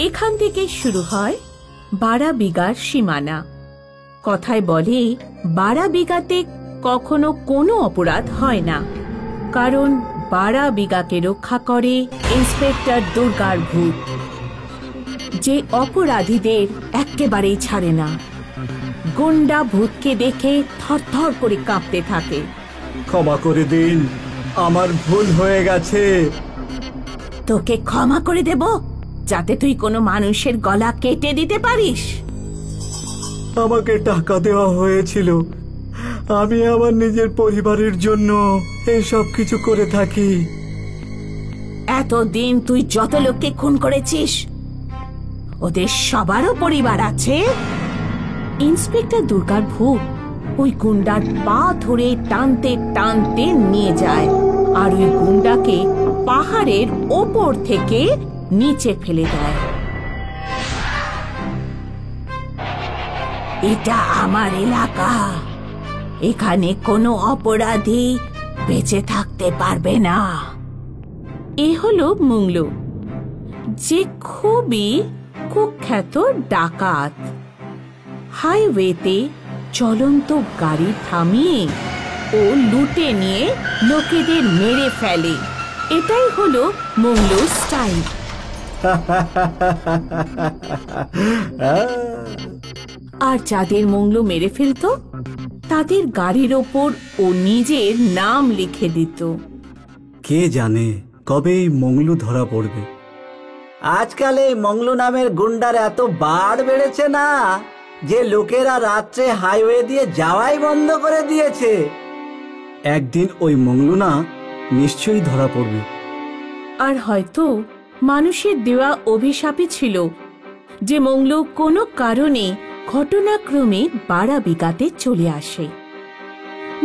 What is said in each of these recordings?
এখান থেকে শুরু হয় 12 বিঘার সীমানা। কথায় বলে 12 বিঘাতে কখনো কোনো অপরাধ হয় না, কারণ 12 বিঘাকে রক্ষা করে ইন্সপেক্টর দুর্গার ভূত, যে অপরাধীদের একেবারেই ছাড়ে না। গুন্ডা ভূতকে দেখে থরথর করে কাঁপতে থাকে। ক্ষমা করে দিন, আমার ভুল হয়ে গেছে। তোকে ক্ষমা করে দেব যাতে তুই কোনো মানুষের গলা কেটে দিতে পারিস? আমাকে টাকা দেওয়া হয়েছিল, আমি আমার নিজের পরিবারের জন্য এই সব কিছু করে থাকি। এতদিন তুই যত লোককে খুন করেছিস, ওদের সবারও পরিবার আছে। ইন্সপেক্টর দুর্গার ভূত ওই গুন্ডার পা ধরে টানতে টানতে নিয়ে যায়, আর ওই গুন্ডাকে পাহাড়ের ওপর থেকে নিচে ফেলে দেয়। এটা আমার এলাকা, এখানে কোনো অপরাধী বেঁচে থাকতে পারবে না। এ হলো মুংলু, যে খুবই কুখ্যাত ডাকাত। হাইওয়েতে চলন্ত গাড়ি থামিয়ে ও লুটে নিয়ে লোকেদের মেরে ফেলে। এটাই হলো মুংলু স্টাইল। আর যাদের মুংলু মেরে ফেলতো তাদের গাড়ির ওপর ও নিজের নাম লিখে দিত। কে জানে কবে এই মংলু ধরা পড়বে। আজকাল এই মংলু নামের গুন্ডার এত বাড় বেড়েছে না যে লোকেরা রাত্রে হাইওয়ে দিয়ে যাওয়াই বন্ধ করে দিয়েছে। একদিন ওই মংলু না নিশ্চয়ই ধরা পড়বে। আর হয়তো মানুষের দেওয়া অভিশাপই ছিল যে মংলু কোনো কারণে ঘটনাক্রমে 12 বিঘাতে চলে আসে।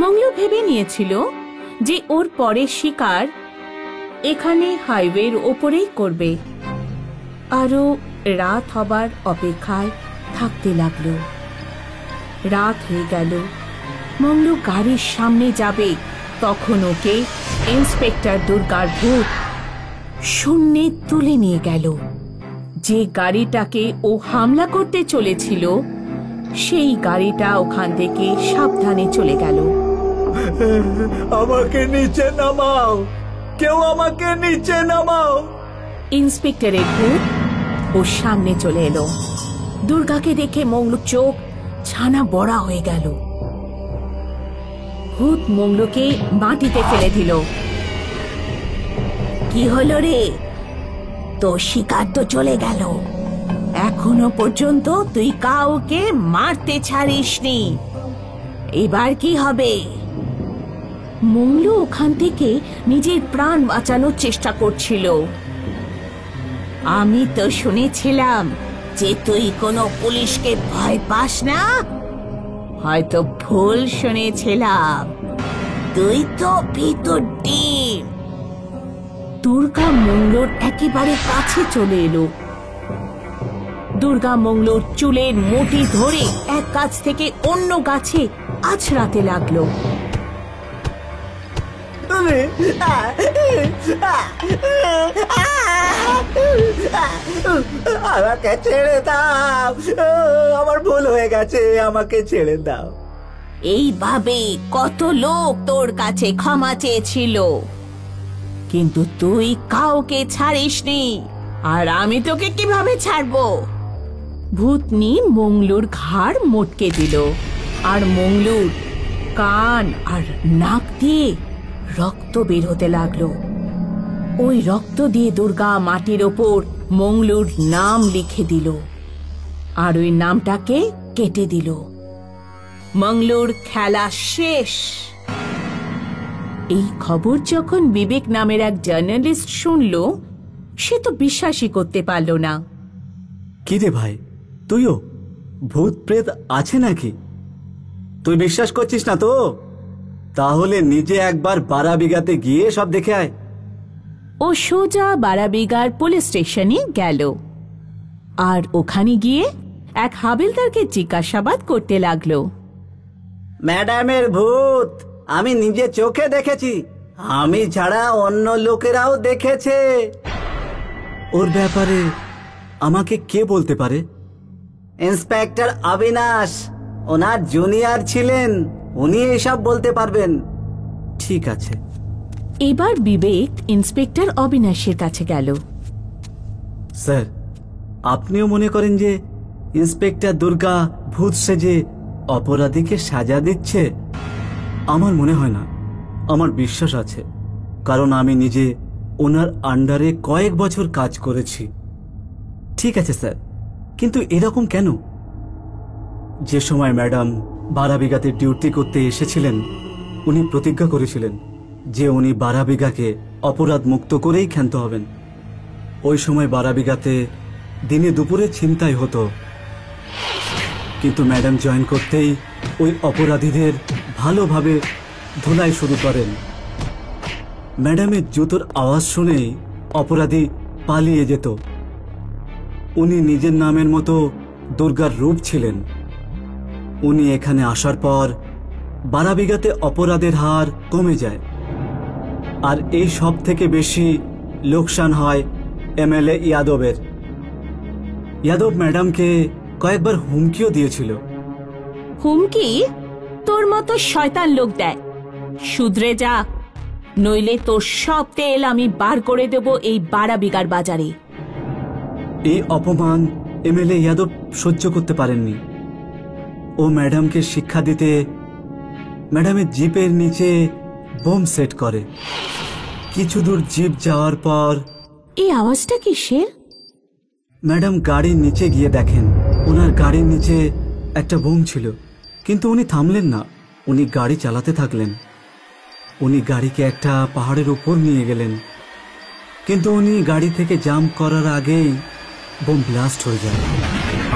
মংলু ভেবে নিয়েছিল যে ওর পরের শিকার এখানে হাইওয়ের ওপরেই করবে। আরো রাত হবার অপেক্ষায় থাকতে লাগলো। রাত হয়ে গেল, মংলু গাড়ির সামনে যাবে, তখন ওকে ইন্সপেক্টর দুর্গার ভূত শূন্যে তুলে নিয়ে গেল। যে গাড়িটাকে ও হামলা করতে চলেছিল সেই গাড়িটা ওখান থেকে সাবধানে চলে গেল। আমাকে নিচে নামাও, কেউ আমাকে নিচে নামাও। ইন্সপেক্টরের ভূত ওর সামনে চলে এলো। দুর্গাকে দেখে মংলুর চোখ ছানা বড়া হয়ে গেল। ভূত মংলুকে মাটিতে ফেলে দিল। কি হলো রে? তোর শিকার তো চলে গেল, এখনো পর্যন্ত তুই কাউকে মারতে ছাড়িসনি, এবার কি হবে? মংলু ওখান থেকে নিজের প্রাণ বাঁচানোর চেষ্টা করছিল। আমি তো শুনেছিলাম যে তুই কোনো পুলিশকে ভয় পাস না। হয়তো ভুল শুনেছিলাম, তুই তো ভিতর ডিম। দুর্গা মংলুর একেবারে কাছে চলে এলো। দুর্গা মংলুর চুলের মুঠি ধরে এক গাছ থেকে অন্য গাছে আছড়াতে লাগলো। আমাকে ছেড়ে দাও, আমার ভুল হয়ে গেছে, আমাকে ছেড়ে দাও। এইভাবে কত লোক তোর কাছে ক্ষমা চেয়েছিল, কিন্তু তুই কাউকে ছাড়িসনি, আর আমি তোকে কিভাবে ছাড়বো? ভূতনি মংলুর ঘাড় মটকে দিল, আর মংলুর কান আর নাক দিয়ে রক্ত বের হতে লাগলো। ওই রক্ত দিয়ে দুর্গা মাটির ওপর মংলুর নাম লিখে দিল, আর ওই নামটাকে কেটে দিল। মংলুর খেলা শেষ। এই খবর যখন বিবেক নামের এক জার্নালিস্ট শুনল, সে তো বিশ্বাসই করতে পারল না। কি রে ভাই, তুইও ভূত প্রেত আছে নাকি? তুই বিশ্বাস করছিস না তো? তাহলে নিজে একবার 12 বিঘাতে গিয়ে সব দেখে আয়। ও সোজা 12 বিঘার পুলিশ স্টেশনে গেল, আর ওখানে গিয়ে এক হাবিলদারকে জিজ্ঞাসাবাদ করতে লাগলো। ম্যাডামের ভূত আমি নিজে চোখে দেখেছি, আমি ছাড়া অন্য লোকেরাও দেখেছে। ওর ব্যাপারে আমাকে কে বলতে পারে? ইন্সপেক্টর অবিনাশ, ওনার জুনিয়র ছিলেন, উনি এসব বলতে পারবেন। ঠিক আছে। এবার বিবেক ইন্সপেক্টর অবিনাশের কাছে গেল। স্যার, আপনিও মনে করেন যে ইন্সপেক্টর দুর্গা ভূত সেজে অপরাধীকে সাজা দিচ্ছে? আমার মনে হয় না। আমার বিশ্বাস আছে, কারণ আমি নিজে ওনার আন্ডারে কয়েক বছর কাজ করেছি। ঠিক আছে স্যার, কিন্তু এরকম কেন? যে সময় ম্যাডাম বারাবিঘাতে ডিউটি করতে এসেছিলেন, উনি প্রতিজ্ঞা করেছিলেন যে উনি বারাবিঘাকে অপরাধ মুক্ত করেই ক্ষান্ত হবেন। ওই সময় বারাবিঘাতে দিনে দুপুরে ছিনতাই হতো, কিন্তু ম্যাডাম জয়েন করতেই ওই অপরাধীদের ভালোভাবে ধুলাই শুরু করেন। ম্যাডামের জুতোর আওয়াজ শুনেই অপরাধী পালিয়ে যেত। উনি নিজের নামের মতো দুর্গার রূপ ছিলেন। উনি এখানে আসার পর বারাবিঘাতে অপরাধের হার কমে যায়, আর এই সব থেকে বেশি লোকসান হয় এমএলএ ইয়াদবের। ইয়াদব ম্যাডামকে কয়েকবার হুমকিও দিয়েছিল। হুমকি তোর মতো শয়তান লোক দেয়, শুধরে যা, নইলে তোর সব তেল আমি বার করে দেব এই বারাবিঘার বাজারে। এই অপমান এমএলএ ইয়াদব সহ্য করতে পারেননি। ও ম্যাডামকে শিক্ষা দিতে ম্যাডামের জিপের নিচে বোম সেট করে। কিছু দূর জিপ যাওয়ার পর এই আওয়াজটা কিসের? ম্যাডাম গাড়ির নিচে গিয়ে দেখেন ওনার গাড়ির নিচে একটা বোম ছিল, কিন্তু উনি থামলেন না। উনি গাড়ি চালাতে থাকলেন। উনি গাড়িকে একটা পাহাড়ের উপর নিয়ে গেলেন, কিন্তু উনি গাড়ি থেকে জাম্প করার আগেই বোম ব্লাস্ট হয়ে যায়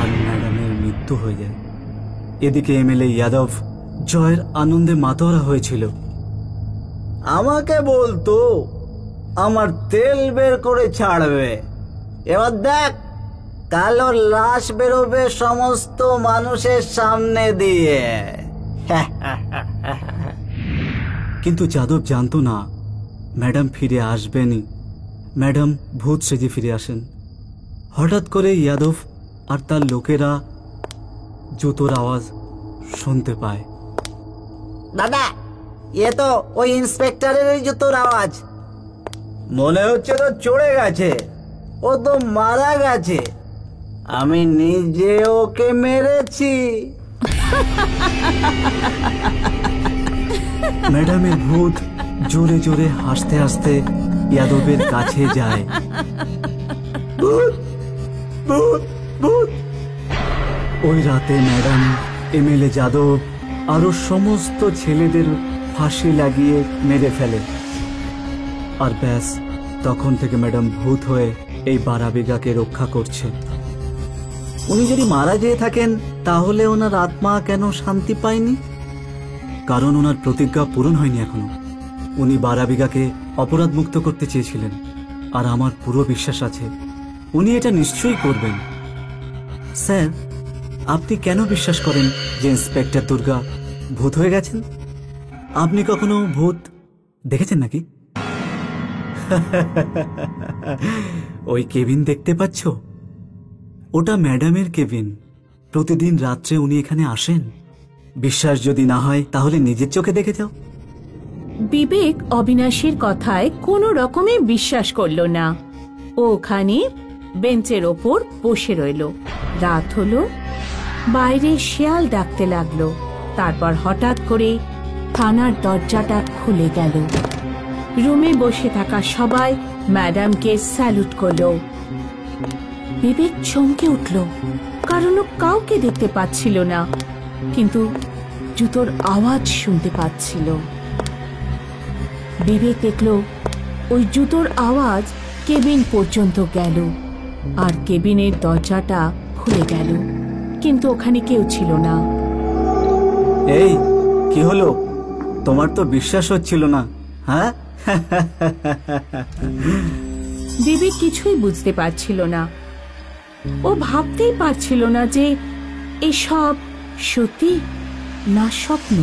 আর ম্যাডামের মৃত্যু হয়ে যায়। এদিকে এমএলএ ইয়াদব জয়ের আনন্দে মাতোয়ারা হয়েছিল। আমাকে বলতো আমার তেল বের করে ছাড়বে, এবার দেখ কাল ওর লাশ বেরোবে সমস্ত মানুষের সামনে দিয়ে। কিন্তু যাদব জানতো না ম্যাডাম ফিরে আসবেনই। ম্যাডাম ভূত সেজে ফিরে আসেন। হঠাৎ করে ইয়াদব আর তার লোকেরা জুতোর আওয়াজ শুনতে পায়। দাদা, এ তো ওই ইন্সপেক্টরের জুতোর আওয়াজ। মনে হচ্ছে তো চড়ে গেছে, ও তো মারা গেছে। আমি নিজে ওকে মেরেছি। ম্যাডামের ভূত জোরে জোরে হাসতে হাসতে ইয়াদবের কাছে যায়। ভূত, ভূত, ভূত। ওই রাতে ম্যাডাম, এমএলএ যাদব আরো সমস্ত ছেলেদের ফাঁসি লাগিয়ে মেরে ফেলে। আর ব্যাস, তখন থেকে ম্যাডাম ভূত হয়ে এই বারাবিঘাকে রক্ষা করছে। উনি যদি মারা যেয়ে থাকেন তাহলে ওনার আত্মা কেন শান্তি পায়নি? কারণ ওনার প্রতিজ্ঞা পূরণ হয়নি এখনো। উনি বারাবিঘাকে অপরাধ মুক্ত করতে চেয়েছিলেন, আর আমার পুরো বিশ্বাস আছে উনি এটা নিশ্চয়ই করবেন। স্যার, আপনি কেন বিশ্বাস করেন যে ইন্সপেক্টর দুর্গা ভূত হয়ে গেছেন? আপনি কখনো ভূত দেখেছেন নাকি? ওই কেবিন দেখতে পাচ্ছ? ওটা ম্যাডামের কেবিন। প্রতিদিন রাত্রে উনি এখানে আসেন। বিশ্বাস যদি না হয় তাহলে নিজের চোখে দেখে যাও। বিবেক অবিনাশের কথায় কোনো রকমে বিশ্বাস করল না। ও ওখানে বেঞ্চের ওপর বসে রইল। রাত হলো, বাইরে শেয়াল ডাকতে লাগলো। তারপর হঠাৎ করে থানার দরজাটা খুলে গেল। রুমে বসে থাকা সবাই ম্যাডামকে স্যালুট করল। বিবেক চমকে উঠল, কারণ ও কাউকে দেখতে পাচ্ছিল না, কিন্তু জুতোর আওয়াজ শুনতে পাচ্ছিল। বিবেক দেখল ওই জুতোর আওয়াজ কেবিন পর্যন্ত গেল, আর কেবিনের দরজাটা খুলে গেল, কিন্তু ওখানে কেউ ছিল না। এই কি হলো? তোমার তো বিশ্বাস হচ্ছিল না, হ্যাঁ? বিবেক কিছুই বুঝতে পারছিল না। ও ভাবতেই পারছিল না যে এসব সত্যি না স্বপ্ন।